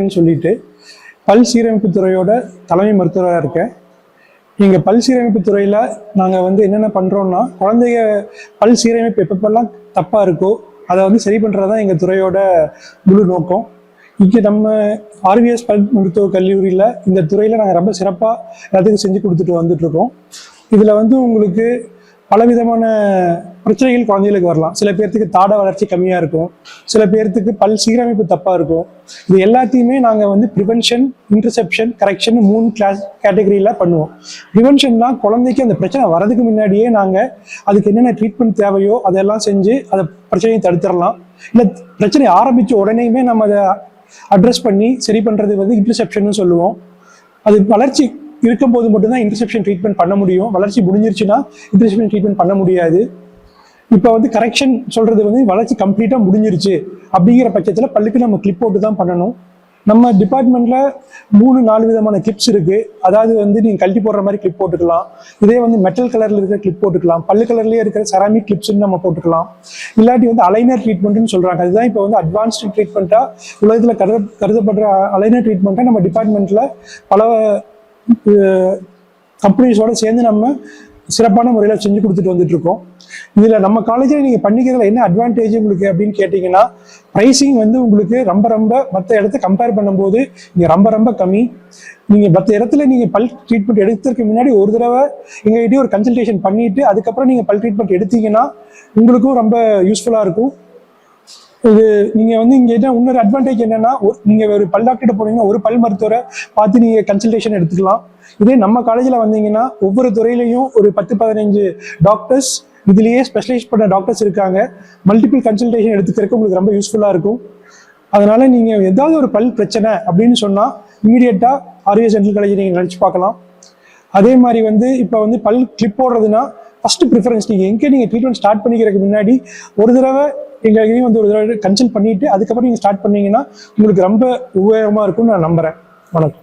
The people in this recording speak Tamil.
ராஜேந்திரன் சொல்லிட்டு பல் சீரமைப்பு துறையோட தலைமை மருத்துவராக இருக்கேன். எங்கள் பல் சீரமைப்பு துறையில் நாங்கள் வந்து என்னென்ன பண்ணுறோன்னா, குழந்தைங்க பல் சீரமைப்பு எப்பப்பெல்லாம் தப்பாக இருக்கோ அதை வந்து சரி பண்ணுறது தான் எங்கள் துறையோட முழு நோக்கம். இங்கே நம்ம ஆர்விஎஸ் பல் மருத்துவக் கல்லூரியில் இந்த துறையில் நாங்கள் ரொம்ப சிறப்பாக எல்லாத்துக்கும் செஞ்சு கொடுத்துட்டு வந்துட்ருக்கோம். இதில் வந்து உங்களுக்கு பலவிதமான பிரச்சனைகள் குழந்தைகளுக்கு வரலாம். சில பேர்த்துக்கு தாட வளர்ச்சி கம்மியாக இருக்கும், சில பேர்த்துக்கு பல் சீரமைப்பு தப்பாக இருக்கும். இது எல்லாத்தையுமே நாங்கள் வந்து ப்ரிவென்ஷன், இன்டர்செப்ஷன், கரெக்ஷன் 3 கேட்டகரியில் பண்ணுவோம். ப்ரிவென்ஷன்னா குழந்தைக்கு அந்த பிரச்சனை வரதுக்கு முன்னாடியே நாங்கள் அதுக்கு என்னென்ன ட்ரீட்மெண்ட் தேவையோ அதெல்லாம் செஞ்சு அதை பிரச்சனையை தடுத்துடலாம். இல்லை பிரச்சனை ஆரம்பித்த உடனேயுமே நம்ம அதை அட்ரஸ் பண்ணி சரி பண்ணுறது வந்து இன்டர்செப்ஷன் சொல்லுவோம். அது வளர்ச்சி இருக்கும்போது மட்டும்தான் இன்டர்செப்ஷன் ட்ரீட்மெண்ட் பண்ண முடியும். வளர்ச்சி முடிஞ்சிருச்சுன்னா இன்டர்செப்ஷன் ட்ரீட்மெண்ட் பண்ண முடியாது. இப்போ வந்து கரெக்ஷன் சொல்றது வந்து வளர்ச்சி கம்ப்ளீட்டாக முடிஞ்சிருச்சு அப்படிங்கிற பட்சத்தில் பல்லுக்கு நம்ம கிளிப் போட்டு தான் பண்ணணும். நம்ம டிபார்ட்மெண்ட்ல 3-4 விதமான கிளிப்ஸ் இருக்கு. அதாவது வந்து நீங்க கழட்டி போடுற மாதிரி கிளிப் போட்டுக்கலாம், இதே வந்து மெட்டல் கலர்ல இருக்கிற கிளிப் போட்டுக்கலாம், பல்லு கலர்லயே இருக்கிற செராமிக் கிளிப்ஸ்ன்னு நம்ம போட்டுக்கலாம். இல்லாட்டி வந்து அலைனர் ட்ரீட்மெண்ட்னு சொல்றாங்க. அதுதான் இப்போ வந்து அட்வான்ஸ்டு ட்ரீட்மெண்ட்டா உலகத்துல கருதப்படுற அலைனர் ட்ரீட்மெண்ட்டை நம்ம டிபார்ட்மெண்ட்ல பல கம்பெனிஸோட சேர்ந்து நம்ம சிறப்பான முறையில் செஞ்சு கொடுத்துட்டு வந்துட்டு இருக்கோம். இதில் நம்ம காலேஜில் நீங்கள் பண்ணிக்கிறதுல என்ன அட்வான்டேஜ் உங்களுக்கு அப்படின்னு கேட்டிங்கன்னா, ப்ரைஸிங் வந்து உங்களுக்கு ரொம்ப மற்ற இடத்த கம்பேர் பண்ணும்போது இங்கே ரொம்ப கம்மி. நீங்கள் மற்ற இடத்துல நீங்கள் பல் ட்ரீட்மெண்ட் எடுக்கிறதுக்கு முன்னாடி ஒரு தடவை எங்ககிட்டயே ஒரு கன்சல்டேஷன் பண்ணிவிட்டு அதுக்கப்புறம் நீங்கள் பல் ட்ரீட்மெண்ட் எடுத்தீங்கன்னா உங்களுக்கும் ரொம்ப யூஸ்ஃபுல்லாக இருக்கும். இது நீங்கள் வந்து இங்கே இன்னொரு அட்வான்டேஜ் என்னன்னா, நீங்கள் ஒரு பல் டாக்டர்கிட்ட போனீங்கன்னா ஒரு பல் மருத்துவரை பார்த்து நீங்கள் கன்சல்டேஷன் எடுத்துக்கலாம். இதே நம்ம காலேஜில் வந்தீங்கன்னா ஒவ்வொரு துறையிலையும் ஒரு 10-15 டாக்டர்ஸ், இதுலேயே ஸ்பெஷலைஸ் பண்ண டாக்டர்ஸ் இருக்காங்க. மல்டிபிள் கன்சல்டேஷன் எடுத்துக்கிறதுக்கு உங்களுக்கு ரொம்ப யூஸ்ஃபுல்லாக இருக்கும். அதனால நீங்கள் ஏதாவது ஒரு பல் பிரச்சனை அப்படின்னு சொன்னால் இமீடியட்டாக ஆர்விஎஸ் டென்டல் காலேஜ் நீங்கள் நினச்சி பார்க்கலாம். அதே மாதிரி வந்து இப்போ வந்து பல் கிளிப் போடுறதுன்னா ஃபர்ஸ்ட் ப்ரிஃபரன்ஸ் நீங்கள் ட்ரீட்மெண்ட் ஸ்டார்ட் பண்ணிக்கிறதுக்கு முன்னாடி ஒரு தடவை எங்களையும் வந்து ஒரு தடவை கன்சல்ட் பண்ணிட்டு அதுக்கப்புறம் நீங்கள் ஸ்டார்ட் பண்ணீங்கன்னா உங்களுக்கு ரொம்ப உபயோகமாக இருக்கும்னு நான் நம்புகிறேன். வணக்கம்.